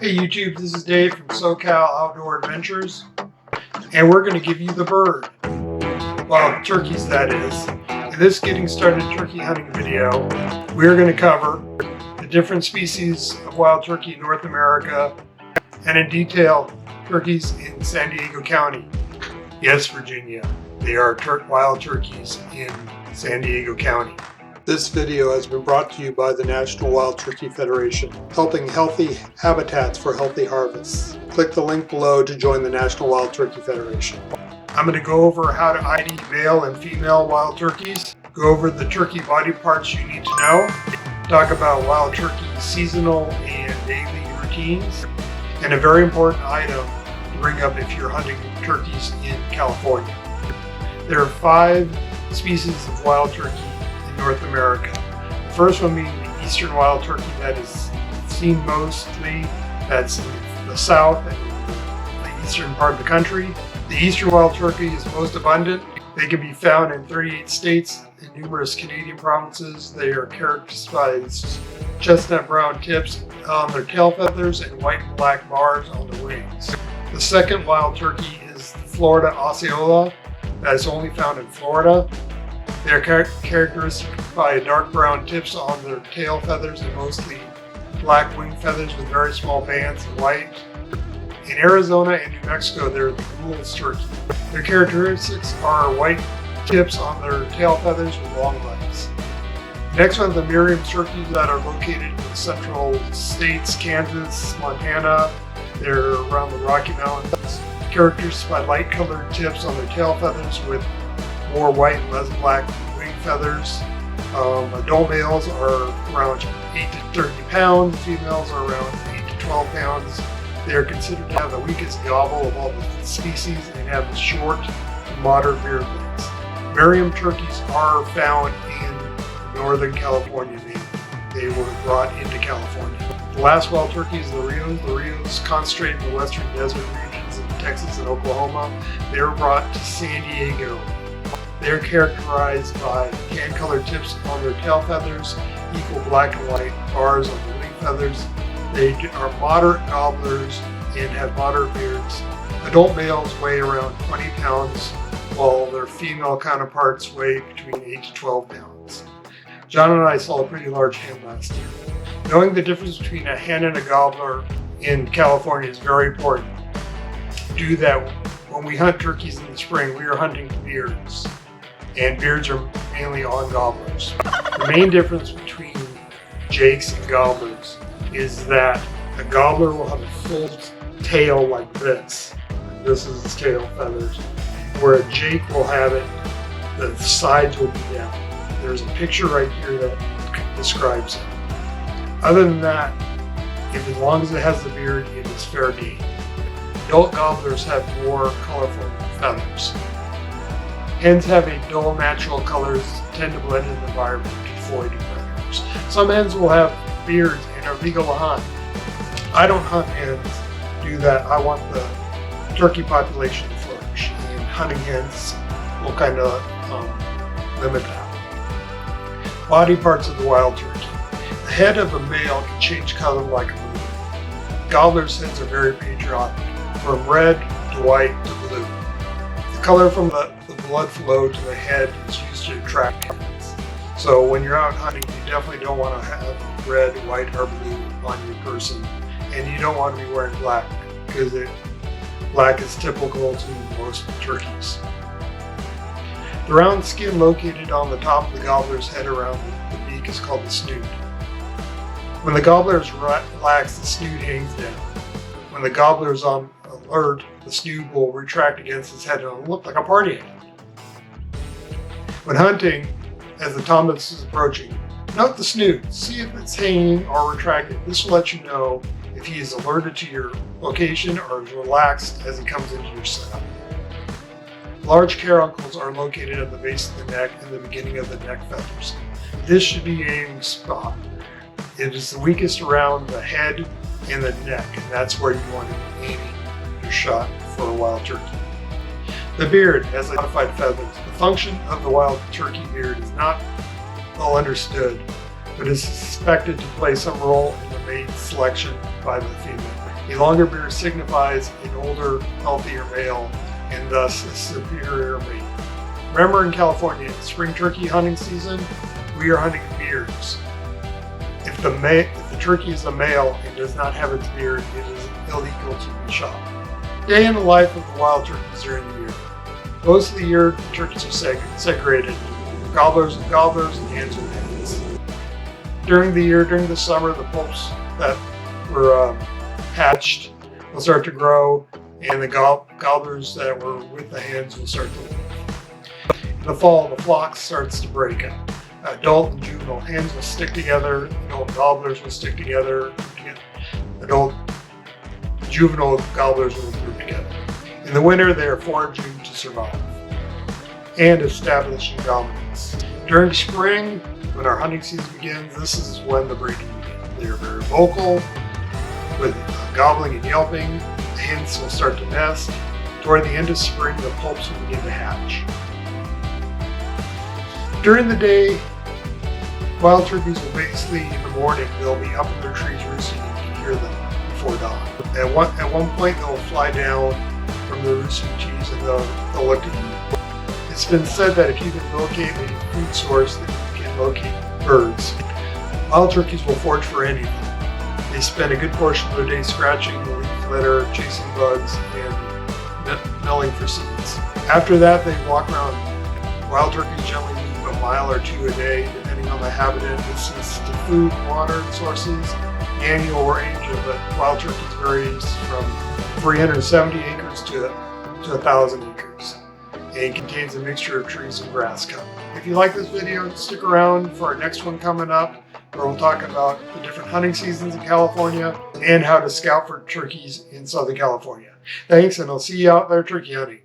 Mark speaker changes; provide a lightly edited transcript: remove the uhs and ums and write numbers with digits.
Speaker 1: Hey YouTube, this is Dave from Socal Outdoor Adventures, and we're going to give you the bird. Well, turkeys that is. In this getting started turkey hunting video, we're going to cover the different species of wild turkey in North America, and in detail, turkeys in San Diego County. Yes, Virginia, they are wild turkeys in San Diego County. This video has been brought to you by the National Wild Turkey Federation, helping healthy habitats for healthy harvests. Click the link below to join the National Wild Turkey Federation. I'm going to go over how to ID male and female wild turkeys, go over the turkey body parts you need to know, talk about wild turkey seasonal and daily routines, and a very important item to bring up if you're hunting turkeys in California. There are 5 species of wild turkey North America. The first one being the eastern wild turkey that is seen mostly, that's in the south and the eastern part of the country. The eastern wild turkey is most abundant. They can be found in 38 states and numerous Canadian provinces. They are characterized by chestnut brown tips on their tail feathers and white and black bars on the wings. The second wild turkey is the Florida Osceola, that is only found in Florida. They are characteristic by dark brown tips on their tail feathers and mostly black wing feathers with very small bands of white. In Arizona and New Mexico, they're the Gould's turkey. Their characteristics are white tips on their tail feathers with long legs. Next one, the Merriam turkeys that are located in the central states, Kansas, Montana. They're around the Rocky Mountains. Characterized by light colored tips on their tail feathers with more white and less black wing feathers. Adult males are around 8 to 30 pounds, females are around 8 to 12 pounds. They are considered to have the weakest gobble of all the species and have short to moderate beard lengths. Merriam turkeys are found in Northern California. They were brought into California. The last wild turkey is the Rios. The Rios concentrate in the western desert regions of Texas and Oklahoma. They were brought to San Diego. They're characterized by tan-colored tips on their tail feathers, equal black and white bars on the wing feathers. They are moderate gobblers and have moderate beards. Adult males weigh around 20 pounds, while their female counterparts weigh between 8 to 12 pounds. John and I saw a pretty large hen last year. Knowing the difference between a hen and a gobbler in California is very important. Do that when we hunt turkeys in the spring. We are hunting beards, and beards are mainly on gobblers. The main difference between jakes and gobblers is that a gobbler will have a full tail like this. This is its tail feathers. Where a jake will have it, the sides will be down. There's a picture right here that describes it. Other than that, as long as it has the beard, it is fair game. Adult gobblers have more colorful feathers. Hens have a dull natural colors, tend to blend in the environment to avoid predators. Some hens will have beards and are legal to hunt. I don't hunt hens, do that. I want the turkey population to flourish, and hunting hens will kind of limit that. Body parts of the wild turkey. The head of a male can change color like a balloon. Gobblers' heads are very patriotic, from red to white to blue. The color from the blood flow to the head is used to attract hens. So when you're out hunting, you definitely don't want to have red, white, or blue on your person. And you don't want to be wearing black, because black is typical to most turkeys. The round skin located on the top of the gobbler's head around the beak is called the snood. When the gobbler is relaxed, the snood hangs down. When the gobbler is on alert, the snood will retract against his head and it'll look like a party hat. When hunting, as the Thomas is approaching, note the snood. See if it's hanging or retracted. This will let you know if he is alerted to your location or is relaxed as he comes into your setup. Large caruncles are located at the base of the neck and the beginning of the neck feathers. This should be your aiming spot. It is the weakest around the head and the neck, and that's where you want to be aiming your shot for a wild turkey. The beard has modified feathers. The function of the wild turkey beard is not well understood, but is suspected to play some role in the mate selection by the female. A longer beard signifies an older, healthier male, and thus a superior mate. Remember, in California, in spring turkey hunting season, we are hunting beards. If the turkey is a male and does not have its beard, it is illegal to be shot. Day in the life of the wild turkeys during the year. Most of the year, the turkeys are segregated, gobblers and gobblers, and hens with hens. During the year, during the summer, the pups that were hatched will start to grow, and the gobblers that were with the hens will start to live. In the fall, the flock starts to break up. Adult and juvenile hens will stick together, adult gobblers will stick together, adult juvenile gobblers will group together. In the winter, they are foraging to survive and establishing dominance. During spring, when our hunting season begins, this is when the breeding begins. They are very vocal, with gobbling and yelping. The hens will start to nest. Toward the end of spring, the pups will begin to hatch. During the day, wild turkeys will basically, in the morning, they'll be up in their trees roosting, and you can hear them before dawn. At one point, they'll fly down from the roosting trees and they'll look at you. It's been said that if you can locate a food source, then you can locate birds. Wild turkeys will forage for anything. They spend a good portion of their day scratching the leaf litter, chasing bugs, and milling for seeds. After that, they walk around. Wild turkeys generally move a mile or two a day, depending on the habitat, distance to food and water sources. The annual range of the wild turkeys varies from 370 acres to 1,000 acres, and contains a mixture of trees and grass cover. If you like this video, stick around for our next one coming up, where we'll talk about the different hunting seasons in California and how to scout for turkeys in Southern California. Thanks, and I'll see you out there turkey hunting.